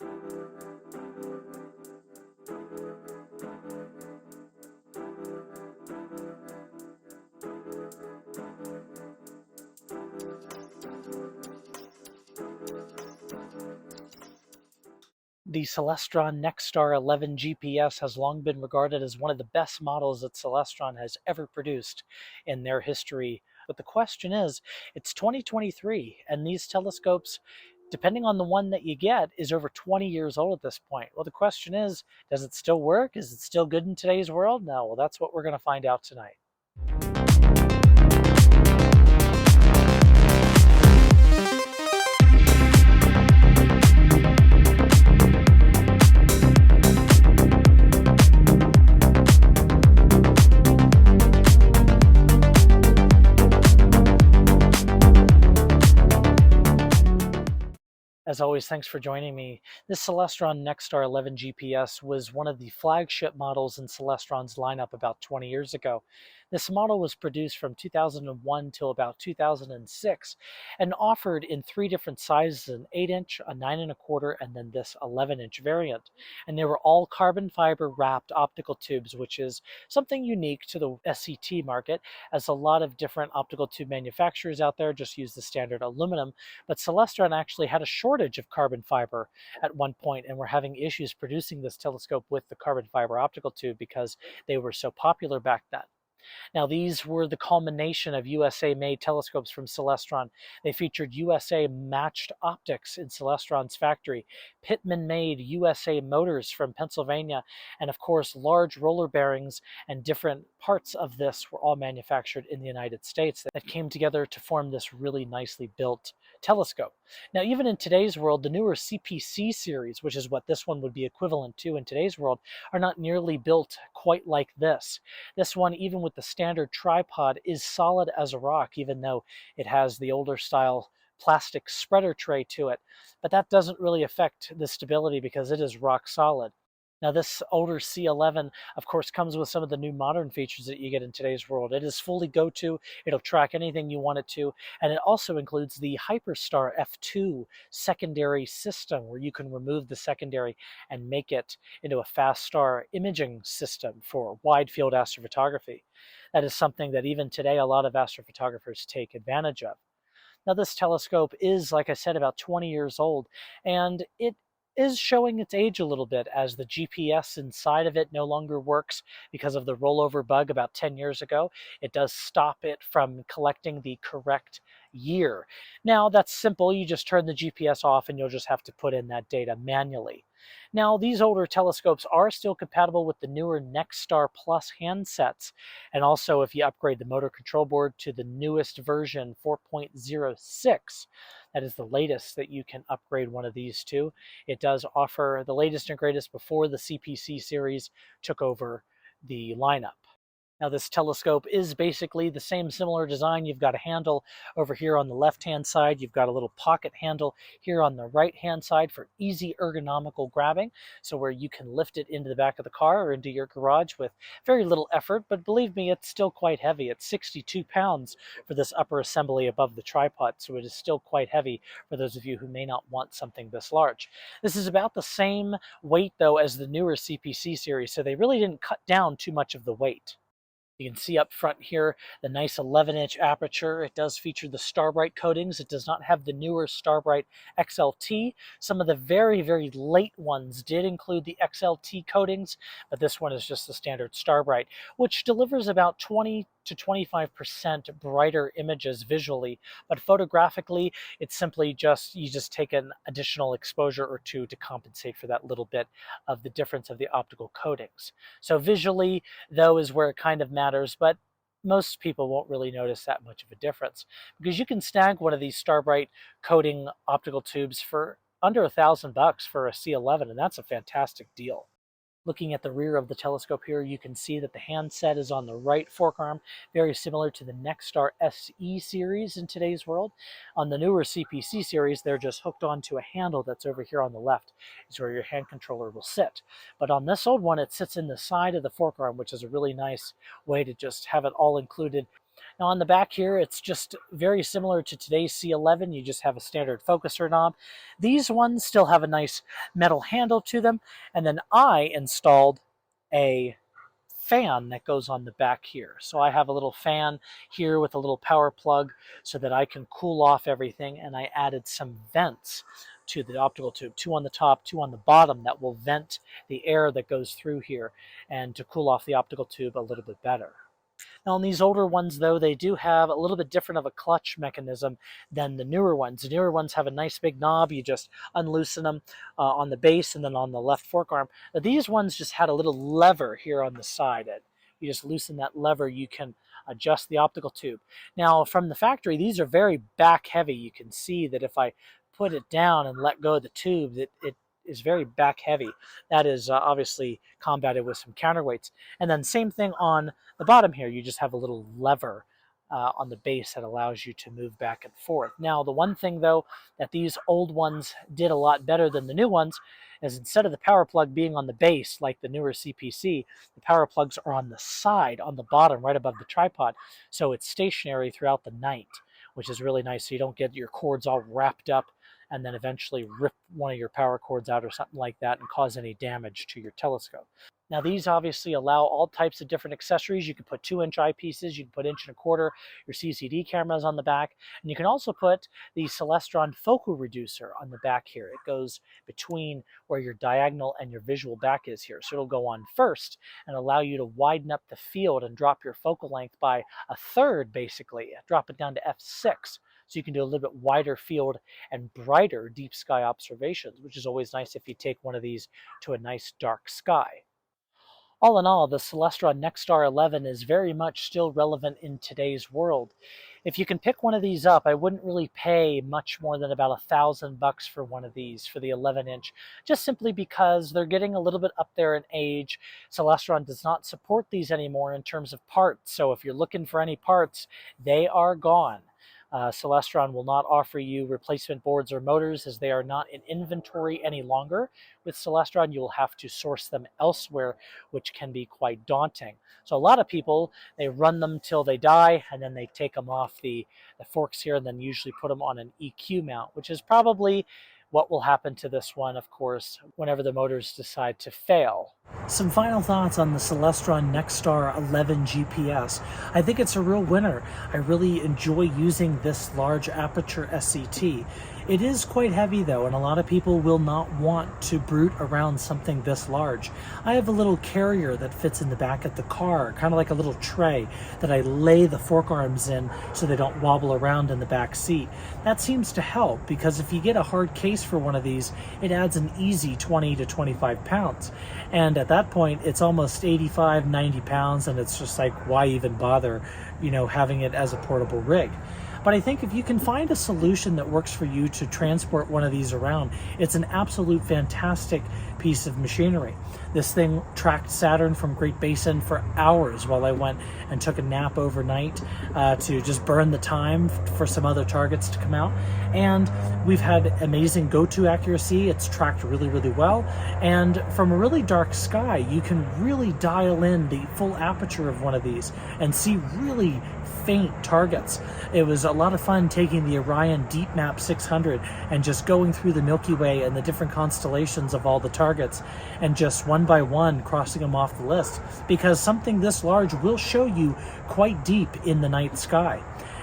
The Celestron Nexstar 11 GPS has long been regarded as one of the best models that Celestron has ever produced in their history. But the question is, it's 2023, and these telescopes, depending on the one that you get, is over 20 years old at this point. Well, the question is, does it still work? Is it still good in today's world? No, well, that's what we're going to find out tonight. As always, thanks for joining me. This Celestron Nexstar 11 GPS was one of the flagship models in Celestron's lineup about 20 years ago. This model was produced from 2001 till about 2006 and offered in 3 different sizes: an 8-inch, a 9¼ and then this 11-inch variant. And they were all carbon fiber wrapped optical tubes, which is something unique to the SCT market, as a lot of different optical tube manufacturers out there just use the standard aluminum. But Celestron actually had a shortage of carbon fiber at one point, and were having issues producing this telescope with the carbon fiber optical tube because they were so popular back then. Now, these were the culmination of USA-made telescopes from Celestron. They featured USA-matched optics in Celestron's factory, Pittman-made USA motors from Pennsylvania, and of course, large roller bearings and different parts of this were all manufactured in the United States that came together to form this really nicely built telescope. Now, even in today's world, the newer CPC series, which is what this one would be equivalent to in today's world, are not nearly built quite like this. This one, even with the standard tripod, is solid as a rock, even though it has the older style plastic spreader tray to it. But that doesn't really affect the stability because it is rock solid. Now, this older C11, of course, comes with some of the new modern features that you get in today's world. It is fully go-to. It'll track anything you want it to. And it also includes the Hyperstar F2 secondary system, where you can remove the secondary and make it into a fast star imaging system for wide field astrophotography. That is something that even today a lot of astrophotographers take advantage of. Now, this telescope is, like I said, about 20 years old, and it is showing its age a little bit, as the GPS inside of it no longer works because of the rollover bug about 10 years ago. It does stop it from collecting the correct year. Now, that's simple. You just turn the GPS off and you'll just have to put in that data manually. Now, these older telescopes are still compatible with the newer Nexstar Plus handsets. And also, if you upgrade the motor control board to the newest version 4.06, that is the latest that you can upgrade one of these to. It does offer the latest and greatest before the CPC series took over the lineup. Now, this telescope is basically the same similar design. You've got a handle over here on the left-hand side. You've got a little pocket handle here on the right-hand side for easy ergonomical grabbing, so where you can lift it into the back of the car or into your garage with very little effort. But believe me, it's still quite heavy. It's 62 pounds for this upper assembly above the tripod, so it is still quite heavy for those of you who may not want something this large. This is about the same weight, though, as the newer CPC series, so they really didn't cut down too much of the weight. You can see up front here the nice 11-inch aperture. It does feature the Starbright coatings. It does not have the newer Starbright XLT. Some of the very, very late ones did include the XLT coatings, but this one is just the standard Starbright, which delivers about 20 to 25% brighter images visually, but photographically, it's simply you just take an additional exposure or two to compensate for that little bit of the difference of the optical coatings. So visually, though, is where it kind of matters, but most people won't really notice that much of a difference, because you can snag one of these Starbright coating optical tubes for under $1,000 for a C11, and that's a fantastic deal. Looking at the rear of the telescope here, you can see that the handset is on the right forearm, very similar to the Nexstar SE series in today's world. On the newer CPC series, they're just hooked onto a handle that's over here on the left, is where your hand controller will sit. But on this old one, it sits in the side of the forearm, which is a really nice way to just have it all included Now on the back here, it's just very similar to today's C11. You just have a standard focuser knob. These ones still have a nice metal handle to them. And then I installed a fan that goes on the back here. So I have a little fan here with a little power plug so that I can cool off everything, and I added some vents to the optical tube, 2 on the top, 2 on the bottom, that will vent the air that goes through here and to cool off the optical tube a little bit better. Now on these older ones though, they do have a little bit different of a clutch mechanism than the newer ones. The newer ones have a nice big knob. You just unloosen them on the base and then on the left fork arm. Now, these ones just had a little lever here on the side. You just loosen that lever, you can adjust the optical tube. Now from the factory, these are very back heavy. You can see that if I put it down and let go of the tube, it is very back heavy. That is obviously combated with some counterweights. And then same thing on the bottom here, you just have a little lever on the base that allows you to move back and forth. Now the one thing though that these old ones did a lot better than the new ones is instead of the power plug being on the base like the newer CPC, the power plugs are on the side, on the bottom, right above the tripod. So it's stationary throughout the night, which is really nice, so you don't get your cords all wrapped up and then eventually rip one of your power cords out or something like that and cause any damage to your telescope. Now these obviously allow all types of different accessories. You can put 2-inch eyepieces, you can put 1.25", your CCD cameras on the back, and you can also put the Celestron focal reducer on the back here. It goes between where your diagonal and your visual back is here. So it'll go on first and allow you to widen up the field and drop your focal length by a third, basically. Drop it down to f6. So you can do a little bit wider field and brighter deep sky observations, which is always nice if you take one of these to a nice dark sky. All in all, the Celestron Nexstar 11 is very much still relevant in today's world. If you can pick one of these up, I wouldn't really pay much more than about $1,000 for one of these, for the 11-inch, just simply because they're getting a little bit up there in age. Celestron does not support these anymore in terms of parts, so if you're looking for any parts, they are gone. Celestron will not offer you replacement boards or motors as they are not in inventory any longer. With Celestron, you'll have to source them elsewhere, which can be quite daunting. So a lot of people, they run them till they die, and then they take them off the forks here and then usually put them on an EQ mount, which is probably what will happen to this one, of course, whenever the motors decide to fail. Some final thoughts on the Celestron Nexstar 11 GPS. I think it's a real winner. I really enjoy using this large aperture SCT. It is quite heavy though, and a lot of people will not want to brute around something this large. I have a little carrier that fits in the back of the car, kind of like a little tray that I lay the fork arms in so they don't wobble around in the back seat. That seems to help because if you get a hard case for one of these, it adds an easy 20 to 25 pounds. And at that point, it's almost 85, 90 pounds, and it's just like, why even bother, having it as a portable rig? But I think if you can find a solution that works for you to transport one of these around, it's an absolute fantastic piece of machinery. This thing tracked Saturn from Great Basin for hours while I went and took a nap overnight to just burn the time for some other targets to come out. And we've had amazing go-to accuracy. It's tracked really, really well. And from a really dark sky, you can really dial in the full aperture of one of these and see really faint targets. It was a lot of fun taking the Orion Deep Map 600 and just going through the Milky Way and the different constellations of all the targets and just one by one crossing them off the list, because something this large will show you quite deep in the night sky.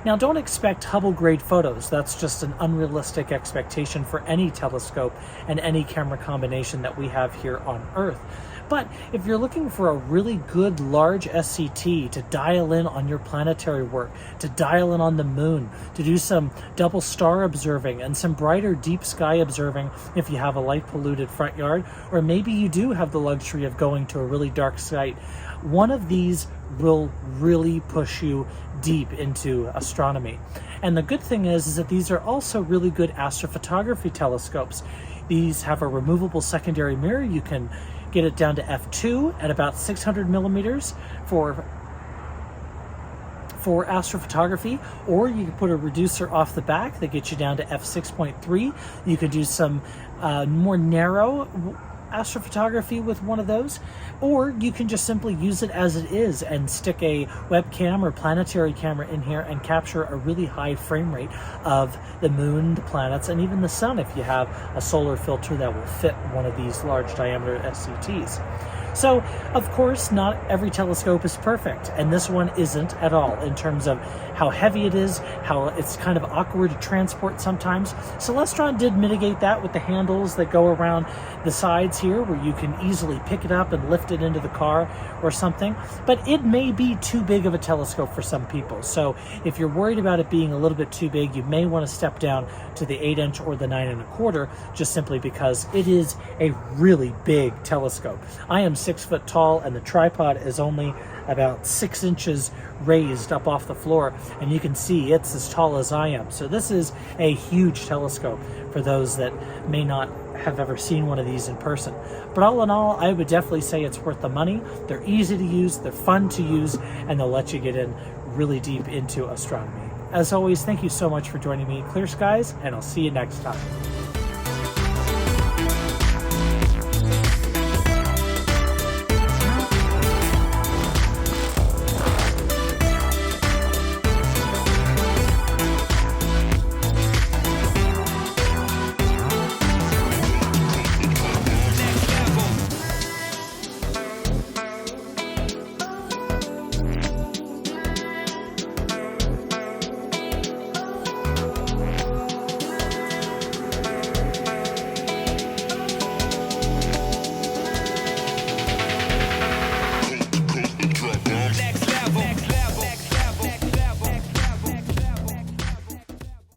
Now, don't expect Hubble-grade photos. That's just an unrealistic expectation for any telescope and any camera combination that we have here on Earth. But if you're looking for a really good large SCT to dial in on your planetary work, to dial in on the moon, to do some double star observing and some brighter deep sky observing if you have a light polluted front yard, or maybe you do have the luxury of going to a really dark site, one of these will really push you deep into astronomy. And the good thing is that these are also really good astrophotography telescopes. These have a removable secondary mirror. You can get it down to f2 at about 600 millimeters for astrophotography, or you can put a reducer off the back that gets you down to f6.3. You could do some more narrow astrophotography with one of those, or you can just simply use it as it is and stick a webcam or planetary camera in here and capture a really high frame rate of the moon, the planets, and even the sun if you have a solar filter that will fit one of these large diameter SCTs. So, of course, not every telescope is perfect, and this one isn't at all in terms of how heavy it is, how it's kind of awkward to transport sometimes. Celestron did mitigate that with the handles that go around the sides here, where you can easily pick it up and lift it into the car or something, but it may be too big of a telescope for some people. So if you're worried about it being a little bit too big, you may want to step down to the 8-inch or the 9¼ just simply because it is a really big telescope. I am 6 foot tall and the tripod is only about 6 inches raised up off the floor, and you can see it's as tall as I am. So this is a huge telescope for those that may not have ever seen one of these in person. But all in all, I would definitely say it's worth the money. They're easy to use, they're fun to use, and they'll let you get in really deep into astronomy. As always, thank you so much for joining me. Clear skies, and I'll see you next time.